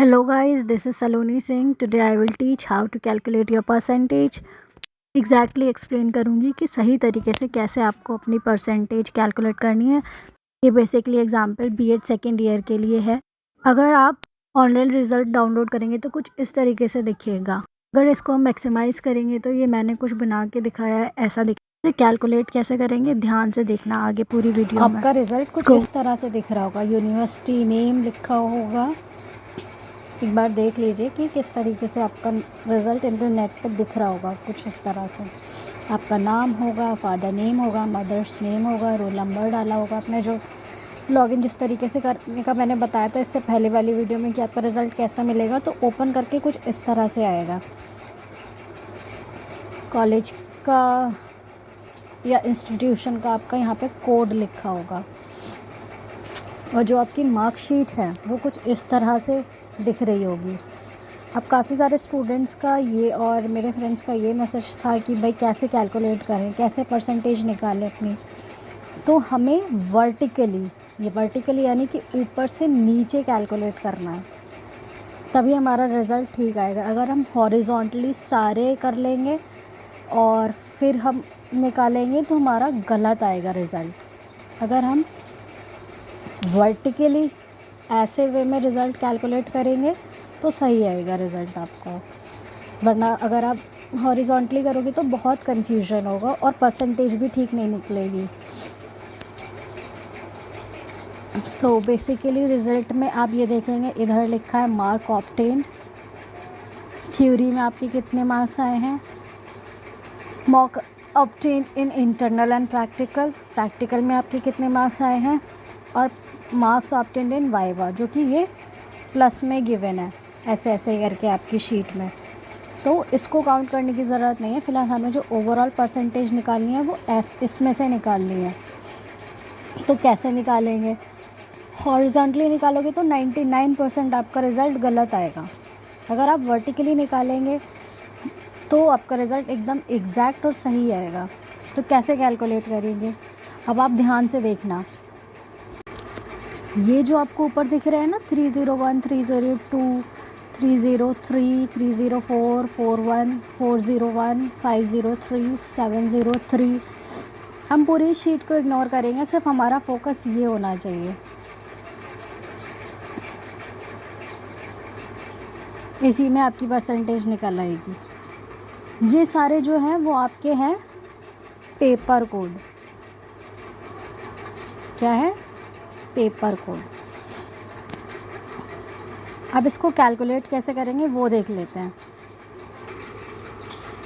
Hello guys, this is Saloni Singh. Today I will teach how to calculate your percentage. Exactly explain करूँगी कि सही तरीके से कैसे आपको अपनी परसेंटेज कैलकुलेट करनी है। ये basically example BEd second year के लिए है। अगर आप ऑनलाइन रिजल्ट डाउनलोड करेंगे तो कुछ इस तरीके से दिखेगा। अगर इसको हम मैक्सिमाइज़ करेंगे तो ये मैंने कुछ बना के दिखाया है, ऐसा दिखेगा। कैलकुलेट कैसे करेंगे ध्यान से देखना आगे पूरी वीडियो में। आपका रिजल्ट कुछ इस तरह से दिख रहा होगा, यूनिवर्सिटी नेम लिखा होगा। एक बार देख लीजिए कि किस तरीके से आपका रिज़ल्ट इंटरनेट पर दिख रहा होगा। कुछ इस तरह से आपका नाम होगा, फादर नेम होगा, मदर्स नेम होगा, रोल नंबर डाला होगा। आपने जो लॉगिन जिस तरीके से करने का मैंने बताया था इससे पहले वाली वीडियो में कि आपका रिज़ल्ट कैसा मिलेगा, तो ओपन करके कुछ इस तरह से आएगा। कॉलेज का या इंस्टीट्यूशन का आपका यहाँ पे कोड लिखा होगा, और जो आपकी मार्कशीट है वो कुछ इस तरह से दिख रही होगी। अब काफ़ी सारे स्टूडेंट्स का ये और मेरे फ्रेंड्स का ये मैसेज था कि भाई कैसे कैलकुलेट करें, कैसे परसेंटेज निकालें अपनी। तो हमें वर्टिकली यानी कि ऊपर से नीचे कैलकुलेट करना है, तभी हमारा रिज़ल्ट ठीक आएगा। अगर हम हॉरिजॉन्टली सारे कर लेंगे और फिर हम निकालेंगे तो हमारा गलत आएगा रिज़ल्ट। अगर हम वर्टिकली ऐसे वे में रिज़ल्ट कैलकुलेट करेंगे तो सही आएगा रिज़ल्ट आपको, वरना अगर आप हॉरिजॉन्टली करोगे तो बहुत कन्फ्यूजन होगा और परसेंटेज भी ठीक नहीं निकलेगी। तो बेसिकली रिज़ल्ट में आप ये देखेंगे, इधर लिखा है मार्क ऑब्टेन्ड, थ्योरी में आपके कितने मार्क्स आए हैं, mark obtained in internal and practical में आपके कितने मार्क्स आए हैं, और मार्क्स ऑब्टेन्ड इन वाइवा, जो कि ये प्लस में गिवन है ऐसे ऐसे करके आपकी शीट में। तो इसको काउंट करने की ज़रूरत नहीं है। फ़िलहाल हमें जो ओवरऑल परसेंटेज निकालनी है वो इसमें से निकालनी है। तो कैसे निकालेंगे? हॉरिजॉन्टली निकालोगे तो 99% आपका रिज़ल्ट गलत आएगा। अगर आप वर्टिकली निकालेंगे तो आपका रिज़ल्ट एकदम एग्जैक्ट और सही आएगा। तो कैसे कैलकुलेट करेंगे? अब आप ध्यान से देखना, ये जो आपको ऊपर दिख रहे हैं ना 301, 302, 303, 304, 41, 401, 503, 703, हम पूरी शीट को इग्नोर करेंगे। सिर्फ हमारा फोकस ये होना चाहिए। इसी में आपकी परसेंटेज निकल आएगी। ये सारे जो हैं वो आपके हैं पेपर कोड। क्या है? Paper code. अब इसको कैलकुलेट कैसे करेंगे वो देख लेते हैं।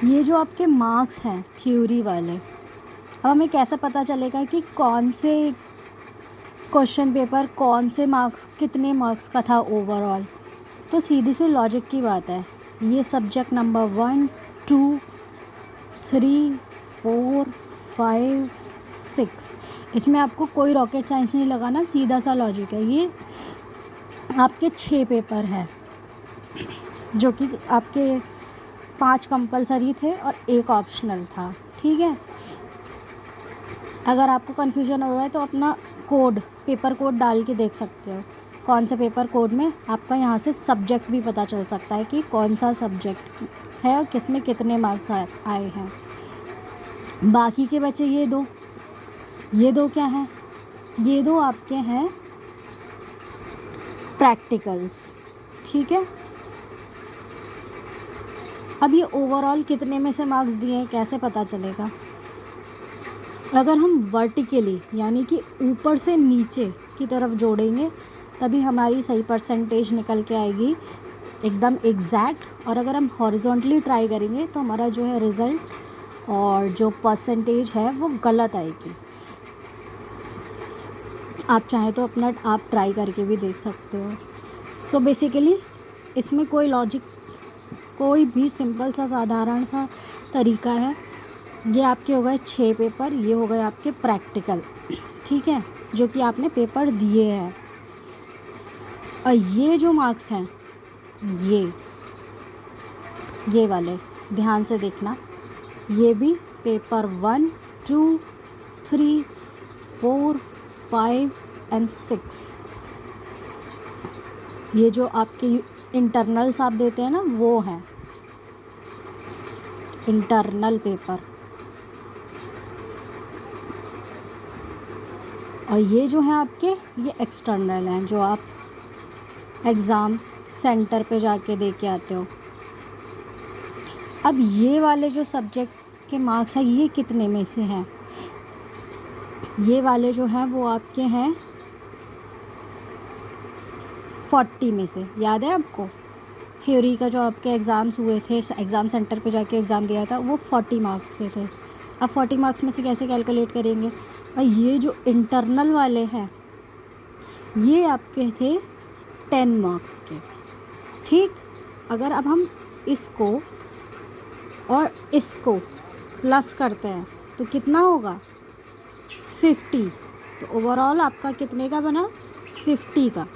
ये जो आपके मार्क्स हैं थ्योरी वाले, अब हमें कैसे पता चलेगा कि कौन से क्वेश्चन पेपर कौन से मार्क्स कितने मार्क्स का था ओवरऑल? तो सीधी सी लॉजिक की बात है। ये सब्जेक्ट नंबर 1, 2, 3, 4, 5, 6, इसमें आपको कोई रॉकेट साइंस नहीं लगाना, सीधा सा लॉजिक है। ये आपके 6 पेपर हैं, जो कि आपके 5 कंपलसरी थे और 1 ऑप्शनल था। ठीक है, अगर आपको कन्फ्यूजन हो रहा है तो अपना कोड, पेपर कोड डाल के देख सकते हो कौन से पेपर कोड में आपका यहाँ से सब्जेक्ट भी पता चल सकता है कि कौन सा सब्जेक्ट है और किस में कितने मार्क्स आए हैं। बाकी के बचे ये दो क्या हैं? ये दो आपके हैं प्रैक्टिकल्स। ठीक है, अब ये ओवरऑल कितने में से मार्क्स दिए हैं कैसे पता चलेगा? अगर हम वर्टिकली यानी कि ऊपर से नीचे की तरफ जोड़ेंगे तभी हमारी सही परसेंटेज निकल के आएगी, एकदम एग्जैक्ट। और अगर हम हॉरिजॉन्टली ट्राई करेंगे तो हमारा जो है रिज़ल्ट और जो परसेंटेज है वो गलत आएगी। आप चाहें तो अपना आप ट्राई करके भी देख सकते हो। सो बेसिकली इसमें कोई लॉजिक, कोई भी सिंपल सा साधारण सा तरीका है। ये आपके हो गए 6 पेपर, ये हो गए आपके प्रैक्टिकल। ठीक है, जो कि आपने पेपर दिए हैं। और ये जो मार्क्स हैं ये वाले ध्यान से देखना, ये भी पेपर 1, 2, 3, 4, 5 एंड 6। ये जो आपके इंटरनल्स आप देते हैं ना, वो हैं इंटरनल पेपर। और ये जो हैं आपके, ये एक्सटर्नल हैं, जो आप एग्ज़ाम सेंटर पे जाके दे के आते हो। अब ये वाले जो सब्जेक्ट के मार्क्स हैं, ये कितने में से हैं? ये वाले जो हैं वो आपके हैं 40 में से। याद है आपको, थ्योरी का जो आपके एग्ज़ाम्स हुए थे, एग्ज़ाम सेंटर पे जाके एग्ज़ाम दिया था, वो 40 मार्क्स के थे। अब 40 मार्क्स में से कैसे कैलकुलेट करेंगे? और ये जो इंटरनल वाले हैं, ये आपके थे 10 मार्क्स के। ठीक, अगर अब हम इसको और इसको प्लस करते हैं तो कितना होगा? 50। तो ओवरऑल आपका कितने का बना? 50 का।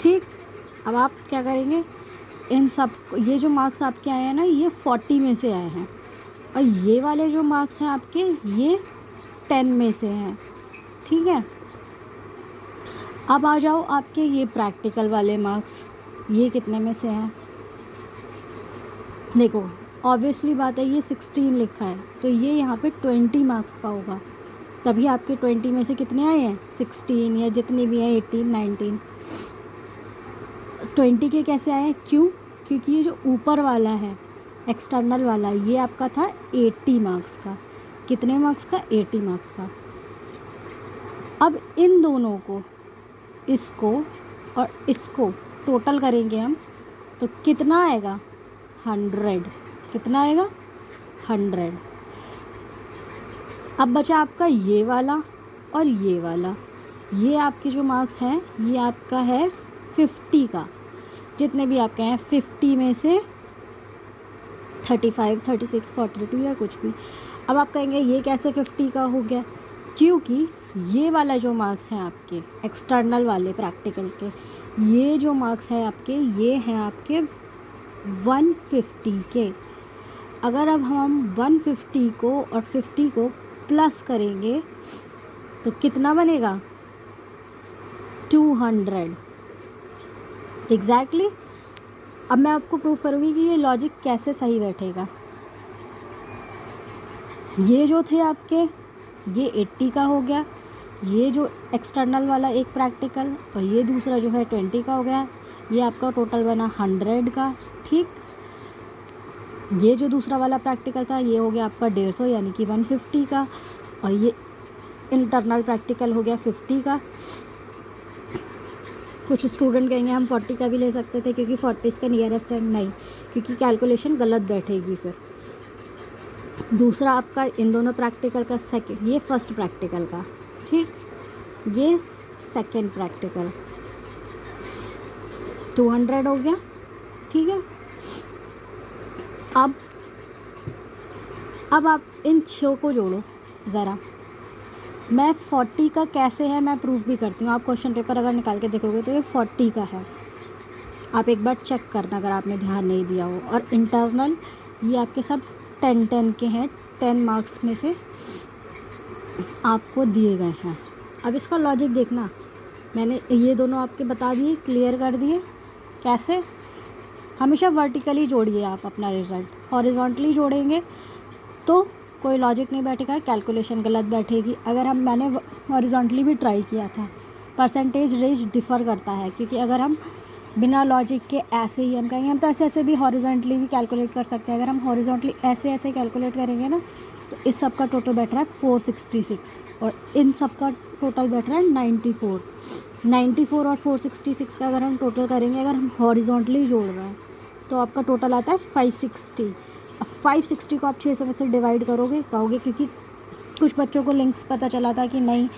ठीक, अब आप क्या करेंगे, इन सब, ये जो मार्क्स आपके आए हैं ना, ये 40 में से आए हैं, और ये वाले जो मार्क्स हैं आपके, ये 10 में से हैं। ठीक है, अब आ जाओ आपके ये प्रैक्टिकल वाले मार्क्स, ये कितने में से हैं? देखो, ऑब्वियसली बात है, ये 16 लिखा है, तो ये यहाँ पे 20 मार्क्स का होगा। तभी आपके 20 में से कितने आए हैं? 16, या जितने भी हैं, 18, 19। 20 के कैसे आए हैं? क्यों? क्योंकि ये जो ऊपर वाला है, एक्सटर्नल वाला, ये आपका था 80 मार्क्स का। कितने मार्क्स का? 80 मार्क्स का। अब इन दोनों को, इसको और इसको टोटल करेंगे हम, तो कितना आएगा? 100। कितना आएगा? 100। अब बचा आपका ये वाला और ये वाला। ये आपके जो मार्क्स हैं, ये आपका है 50 का। जितने भी आपके हैं 50 में से 35, 36, 42 या कुछ भी। अब आप कहेंगे ये कैसे 50 का हो गया? क्योंकि ये वाला जो मार्क्स हैं आपके एक्सटर्नल वाले प्रैक्टिकल के, ये जो मार्क्स हैं आपके, ये हैं आपके 150 के। अगर अब हम 150 को और 50 को प्लस करेंगे तो कितना बनेगा? 200। एग्जैक्टली। अब मैं आपको प्रूव करूँगी कि ये लॉजिक कैसे सही बैठेगा। ये जो थे आपके, ये 80 का हो गया, ये जो एक्सटर्नल वाला एक प्रैक्टिकल, और ये दूसरा जो है 20 का हो गया। ये आपका टोटल बना 100 का। ठीक, ये जो दूसरा वाला प्रैक्टिकल था, ये हो गया आपका 150, यानी कि 150 का, और ये इंटरनल प्रैक्टिकल हो गया 50 का। कुछ स्टूडेंट कहेंगे हम 40 का भी ले सकते थे, क्योंकि 40 इसका नियरेस्ट है। नहीं, क्योंकि कैलकुलेशन गलत बैठेगी फिर। दूसरा आपका इन दोनों प्रैक्टिकल का सेकंड, ये फर्स्ट प्रैक्टिकल का। ठीक, ये सेकंड प्रैक्टिकल, 200 हो गया। ठीक है, अब आप इन 6 को जोड़ो ज़रा। मैं 40 का कैसे है मैं प्रूफ भी करती हूँ। आप क्वेश्चन पेपर अगर निकाल के देखोगे तो ये 40 का है। आप एक बार चेक करना अगर आपने ध्यान नहीं दिया हो। और इंटरनल ये आपके सब 10-10 के हैं, 10 मार्क्स में से आपको दिए गए हैं। अब इसका लॉजिक देखना, मैंने ये दोनों आपके बता दिए, क्लियर कर दिए। कैसे? हमेशा वर्टिकली जोड़िए आप अपना रिज़ल्ट, हॉरिजॉन्टली जोड़ेंगे तो कोई लॉजिक नहीं बैठेगा, कैलकुलेशन गलत बैठेगी। मैंने हॉरिजॉन्टली भी ट्राई किया था, परसेंटेज रेंज डिफ़र करता है, क्योंकि अगर हम बिना लॉजिक के ऐसे ही हम कहेंगे, हम तो ऐसे भी हॉरिजॉन्टली भी कैलकुलेट कर सकते हैं। अगर हम हॉरिजॉन्टली ऐसे कैलकुलेट करेंगे ना, तो इस सब का टोटल बैठ रहा है 466, और इन सब का टोटल बैठ रहा है 94। 94 और 466 का अगर हम टोटल करेंगे, अगर हम हॉरिजॉन्टली जोड़ रहे हैं, तो आपका टोटल आता है 560। अब 560 को आप 600 से डिवाइड कहोगे, क्योंकि कुछ बच्चों को लिंक्स पता चला था कि नहीं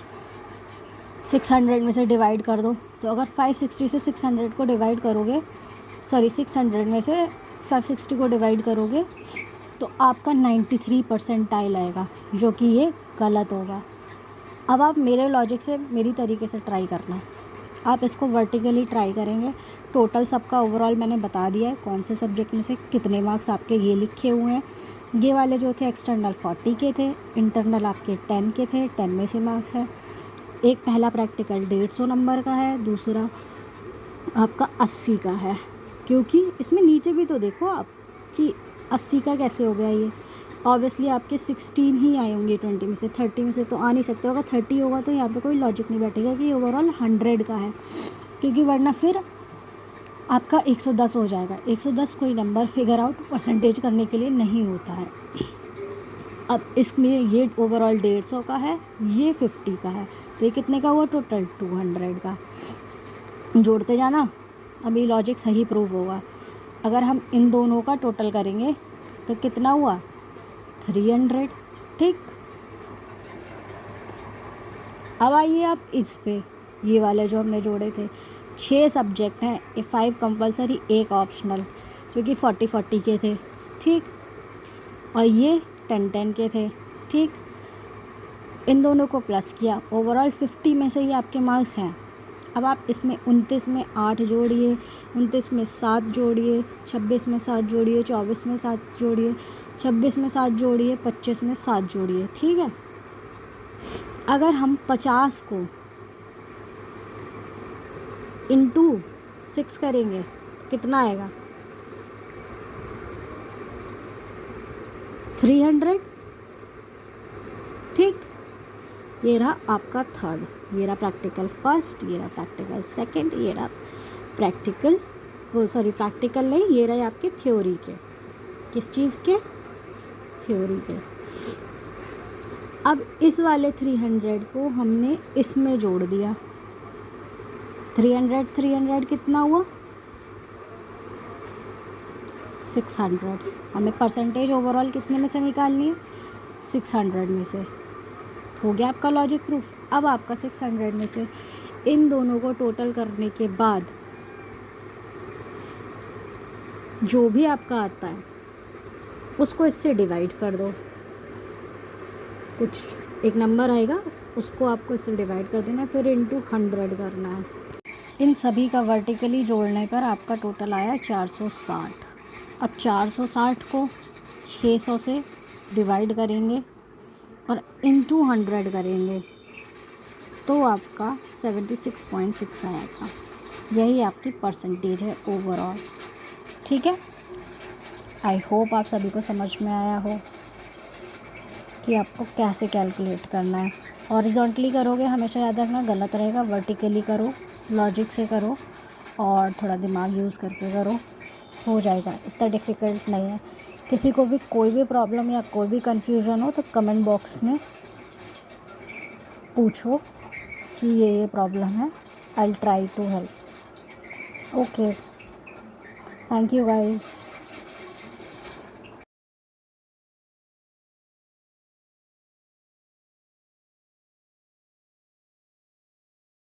600 में से डिवाइड कर दो। तो अगर 560 से 600 को डिवाइड करोगे, 600 में से 560 को डिवाइड करोगे, तो आपका 93 परसेंटाइल आएगा, जो कि ये गलत होगा। अब आप मेरे लॉजिक से, मेरी तरीके से ट्राई करना। आप इसको वर्टिकली ट्राई करेंगे। टोटल सबका ओवरऑल मैंने बता दिया है, कौन से सब्जेक्ट में से कितने मार्क्स आपके ये लिखे हुए हैं। ये वाले जो थे एक्सटर्नल 40 के थे, इंटरनल आपके 10 के थे, 10 में से मार्क्स है। एक पहला प्रैक्टिकल 150 नंबर का है, दूसरा आपका 80 का है। क्योंकि इसमें नीचे भी तो देखो आप कि 80 का कैसे हो गया ये। ऑब्वियसली आपके 16 ही आए होंगे 20 में से, 30 में से तो आ नहीं सकते होगा। 30 होगा तो यहाँ पे कोई लॉजिक नहीं बैठेगा कि ओवरऑल 100 का है, क्योंकि वरना फिर आपका 110 हो जाएगा। 110 कोई नंबर फिगर आउट परसेंटेज करने के लिए नहीं होता है। अब इसमें ये ओवरऑल 150 का है, ये 50 का है, तो ये कितने का हुआ टोटल? 200 का। जोड़ते जाना, अभी लॉजिक सही प्रूव होगा। अगर हम इन दोनों का टोटल करेंगे तो कितना हुआ? 300। ठीक, अब आइए आप इस पे, ये वाले जो हमने जोड़े थे। 6 सब्जेक्ट हैं, 5 कंपलसरी, 1 ऑप्शनल, जो कि 40-40 के थे। ठीक, और ये 10-10 के थे। ठीक, इन दोनों को प्लस किया, ओवरऑल 50 में से ये आपके मार्क्स हैं। अब आप इसमें 29 में 8 जोड़िए, 29 में 7 जोड़िए, 26 में 7 जोड़िए, 24 में 7 जोड़िए, 26 में 7 जोड़िए, 25 में 7 जोड़िए। ठीक है, अगर हम 50 को इंटू 6 करेंगे कितना आएगा? 300। ठीक, ये रहा आपका थर्ड, ये रहा प्रैक्टिकल फर्स्ट, ये रहा प्रैक्टिकल सेकंड, ये रहा प्रैक्टिकल, वो सॉरी प्रैक्टिकल नहीं, ये रहे आपके थ्योरी के। किस चीज़ के? थ्योरी के। अब इस वाले 300 को हमने इसमें जोड़ दिया। 300 कितना हुआ? 600। हमें परसेंटेज ओवरऑल कितने में से निकालनी है? 600 में से। हो गया आपका लॉजिक प्रूफ। अब आपका 600 में से इन दोनों को टोटल करने के बाद जो भी आपका आता है उसको इससे डिवाइड कर दो। कुछ एक नंबर आएगा, उसको आपको इससे डिवाइड कर देना है, फिर इंटू 100 करना है। इन सभी का वर्टिकली जोड़ने पर आपका टोटल आया 460। अब 460 को 600 से डिवाइड करेंगे और इंटू 100 करेंगे तो आपका 76.6 आया था। यही आपकी परसेंटेज है ओवरऑल। ठीक है, आई होप आप सभी को समझ में आया हो कि आपको कैसे कैलकुलेट करना है। हॉरिजॉन्टली करोगे हमेशा याद रखना गलत रहेगा, वर्टिकली करो, लॉजिक से करो और थोड़ा दिमाग यूज़ करके करो, हो जाएगा, इतना डिफ़िकल्ट नहीं है। किसी को भी कोई भी प्रॉब्लम या कोई भी कन्फ्यूज़न हो तो कमेंट बॉक्स में पूछो कि ये प्रॉब्लम है, I will try to help. Okay, thank you guys.